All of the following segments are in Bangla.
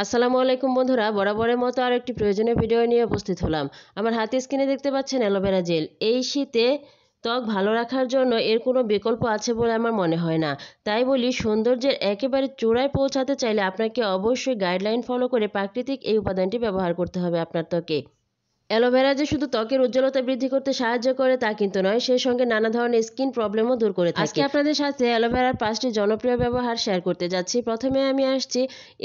আসসালামু আলাইকুম বন্ধুরা, বরাবরের মতো আর একটি প্রয়োজনীয় ভিডিও নিয়ে উপস্থিত হলাম। আমার হাতে স্ক্রিনে দেখতে পাচ্ছেন অ্যালোভেরা জেল। এই শীতে ত্বক ভালো রাখার জন্য এর কোনো বিকল্প আছে বলে আমার মনে হয় না। তাই বলি, সৌন্দর্যের একেবারে চূড়ায় পৌঁছাতে চাইলে আপনাকে অবশ্যই গাইডলাইন ফলো করে প্রাকৃতিক এই উপাদানটি ব্যবহার করতে হবে আপনার ত্বকে। অ্যালোভেরা যে শুধু ত্বকের উজ্জ্বলতা বৃদ্ধি করতে সাহায্য করে তা কিন্তু নয়, সেই সঙ্গে নানা ধরনের স্কিন প্রবলেমও দূর করে থাকে। আজকে আপনাদের সাথে অ্যালোভেরার 5টি জনপ্রিয় ব্যবহার শেয়ার করতে যাচ্ছি। প্রথমে আমি আসছি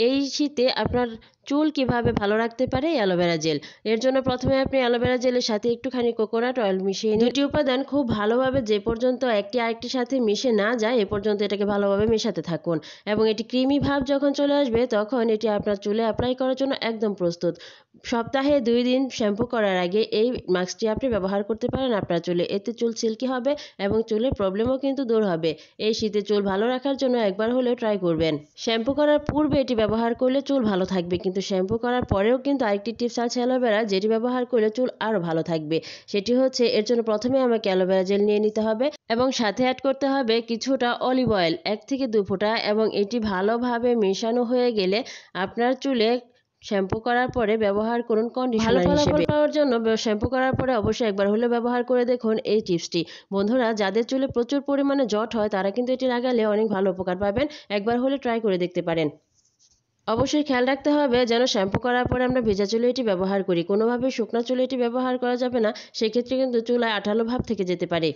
এই শীতে আপনার চুল কিভাবে ভালো রাখতে পারে অ্যালোভেরা জেল। এর জন্য প্রথমে আপনি অ্যালোভেরা জেলের সাথে একটুখানি কোকোনাট অয়েল মিশিয়ে নিন। দুটি উপাদান খুব ভালোভাবে যে পর্যন্ত একটি আরেকটির সাথে মিশে না যায় এ পর্যন্ত এটাকে ভালোভাবে মেশাতে থাকুন, এবং এটি ক্রিমি ভাব যখন চলে আসবে তখন এটি আপনার চুলে অ্যাপ্লাই করার জন্য একদম প্রস্তুত। সপ্তাহে 2 দিন শ্যাম্পু করার আগে এই মাস্কটি আপনি ব্যবহার করতে পারেন আপনার চুলে। এতে চুল সিল্কি হবে এবং চুলের প্রবলেমও কিন্তু দূর হবে। এই শীতে চুল ভালো রাখার জন্য একবার হলেও ট্রাই করবেন। শ্যাম্পু করার পূর্বে এটি ব্যবহার করলে চুল ভালো থাকবে, কিন্তু শ্যাম্পু করার পরেও কিন্তু আরেকটি টিপস আছে অ্যালোভেরা, যেটি ব্যবহার করলে চুল আরও ভালো থাকবে। সেটি হচ্ছে, এর জন্য প্রথমে আমাকে অ্যালোভেরা জেল নিয়ে নিতে হবে এবং সাথে অ্যাড করতে হবে কিছুটা অলিভ অয়েল, 1 থেকে 2 ফোঁটা, এবং এটি ভালোভাবে মেশানো হয়ে গেলে আপনার চুলে শ্যাম্পু করার পরে ব্যবহার করুন কন্ডিশনার হিসেবে। ভালো ফলাফল পাওয়ার জন্য শ্যাম্পু করার পরে অবশ্যই একবার হলেও ব্যবহার করে দেখুন এই টিপসটি। বন্ধুরা, যাদের চুলে প্রচুর পরিমাণে জট হয় তারা কিন্তু এটি লাগালে অনেক ভালো উপকার পাবেন। একবার হলে ট্রাই করে দেখতে পারেন। অবশ্যই খেয়াল রাখতে হবে যেন শ্যাম্পু করার পরে আমরা ভেজা চুলে এটি ব্যবহার করি। কোনোভাবে শুকনো চুলে এটি ব্যবহার করা যাবে না, সেক্ষেত্রে কিন্তু চুলায় আঠালো ভাব থেকে যেতে পারে।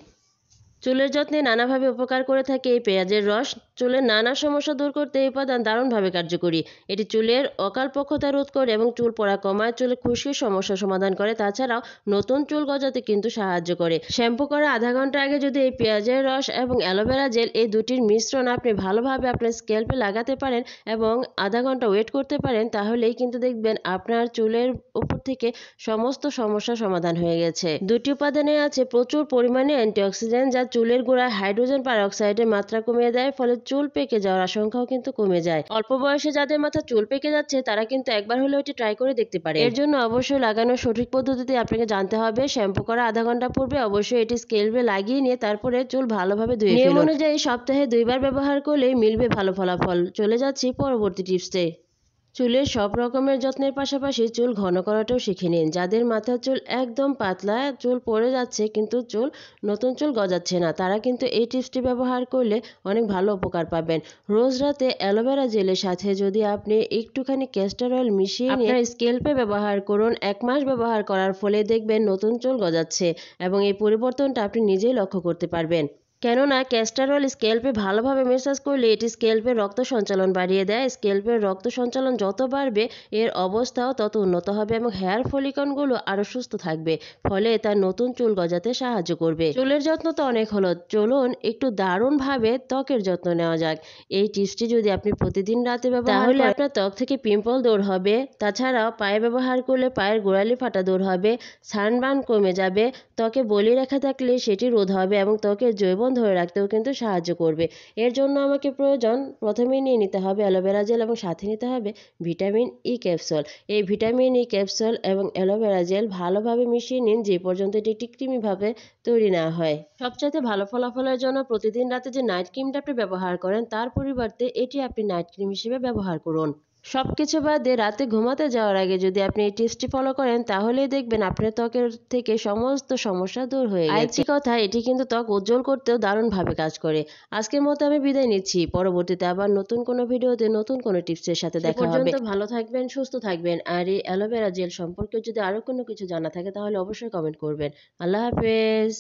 চুলের যত্নে নানাভাবে উপকার করে থাকে এই পেঁয়াজের রস। চুলের নানা সমস্যা দূর করতে এই উপাদান দারুণভাবে কার্যকরী। এটি চুলের অকালপক্ষতা রোধ করে এবং চুল পড়া কমায়, চুলে খুশকির সমস্যার সমাধান করে। তাছাড়াও নতুন চুল গজাতে কিন্তু সাহায্য করে। শ্যাম্পু করার আধা ঘন্টা আগে যদি এই পেঁয়াজের রস এবং অ্যালোভেরা জেল এই দুটির মিশ্রণ আপনি ভালোভাবে আপনার স্ক্যাল্পে লাগাতে পারেন এবং আধা ঘন্টা ওয়েট করতে পারেন, তাহলেই কিন্তু দেখবেন আপনার চুলের উপর থেকে সমস্ত সমস্যার সমাধান হয়ে গেছে। দুটি উপাদানে আছে প্রচুর পরিমাণে অ্যান্টিঅক্সিডেন্ট, যা চুলের গোড়ায় হাইড্রোজেন পারঅক্সাইডের মাত্রা কমিয়ে দেয়, ফলে চুল পেকে যাওয়ার আশঙ্কাও কিন্তু কমে যায়। অল্প বয়সে যাদের মাথা চুল পেকে যাচ্ছে তারা কিন্তু একবার হলেও এটি ট্রাই করে দেখতে পারে। এর জন্য অবশ্যই লাগানোর সঠিক পদ্ধতিতে আপনাকে জানতে হবে। শ্যাম্পু করা আধা ঘন্টা পূর্বে অবশ্যই এটি স্ক্যাল্পে লাগিয়ে নিয়ে তারপরে চুল ভালোভাবে ধুয়ে ফেলুন। নিয়ম অনুযায়ী সপ্তাহে 2 বার ব্যবহার করলেই মিলবে ভালো ফলাফল। চলে যাচ্ছি পরবর্তী টিপসে। চুলের সব রকমের যত্নের পাশাপাশি চুল ঘন করাটাও শিখে নিন। যাদের মাথার চুল একদম পাতলা, চুল পড়ে যাচ্ছে কিন্তু নতুন চুল গজাচ্ছে না, তারা কিন্তু এই টিপসটি ব্যবহার করলে অনেক ভালো উপকার পাবেন। রোজ রাতে অ্যালোভেরা জেলের সাথে যদি আপনি একটুখানি ক্যাস্টর অয়েল মিশিয়ে নিয়ে আপনার স্ক্যাল্পে ব্যবহার করুন, 1 মাস ব্যবহার করার ফলে দেখবেন নতুন চুল গজাচ্ছে, এবং এই পরিবর্তনটা আপনি নিজেই লক্ষ্য করতে পারবেন। কেননা ক্যাস্টর অয়েল স্ক্যাল্পে ভালোভাবে ম্যাসাজ করলে এটি স্ক্যাল্পের রক্ত সঞ্চালন বাড়িয়ে দেয়। স্ক্যাল্পের রক্ত সঞ্চালন যত বাড়বে এর অবস্থাও তত উন্নত হবে এবং হেয়ার ফলিকলগুলো আরও সুস্থ থাকবে, ফলে তার নতুন চুল গজাতে সাহায্য করবে। চুলের যত্ন তো অনেক হলো, চলুন একটু দারুণভাবে ত্বকের যত্ন নেওয়া যাক। এই টিপসটি যদি আপনি প্রতিদিন রাতে ব্যবহার করেন তাহলে আপনার ত্বক থেকে পিম্পল দূর হবে। তাছাড়াও পায়ে ব্যবহার করলে পায়ের গোড়ালি ফাটা দূর হবে, সানবার্ন কমে যাবে, ত্বকে বলি রেখা থাকলে সেটি রোধ হবে এবং ত্বকের জৈবন ধরে রাখতেও কিন্তু সাহায্য করবে। এর জন্য আমাকে প্রয়োজন, প্রথমেই নিয়ে নিতে হবে অ্যালোভেরা জেল এবং সাথে নিতে হবে ভিটামিন ই ক্যাপসুল। এই ভিটামিন ই ক্যাপসুল এবং অ্যালোভেরা জেল ভালোভাবে মিশিয়ে নিন যে পর্যন্ত এটি একটি ক্রিমিভাবে তৈরি না হয়। সবচাইতে ভালো ফলাফলের জন্য প্রতিদিন রাতে যে নাইট ক্রিমটা আপনি ব্যবহার করেন তার পরিবর্তে এটি আপনি নাইট ক্রিম হিসেবে ব্যবহার করুন। সবকিছু বাদে রাতে ঘুমাতে যাওয়ার আগে যদি আপনি এই টিপসটি ফলো করেন তাহলেই দেখবেন আপনার ত্বকের থেকে সমস্ত সমস্যা দূর হয়ে গেছে। আরেকটি কথা, এটি কিন্তু ত্বক উজ্জ্বল করতেও দারুণভাবে কাজ করে। আজকের মতো আমি বিদায় নিচ্ছি। পরবর্তীতে আবার নতুন কোনো ভিডিওতে নতুন কোনো টিপসের সাথে দেখা হবে। পর্যন্ত ভালো থাকবেন, সুস্থ থাকবেন। আর এই অ্যালোভেরা জেল সম্পর্কে যদি আরো কোনো কিছু জানা থাকে তাহলে অবশ্যই কমেন্ট করবেন। আল্লাহ হাফেজ।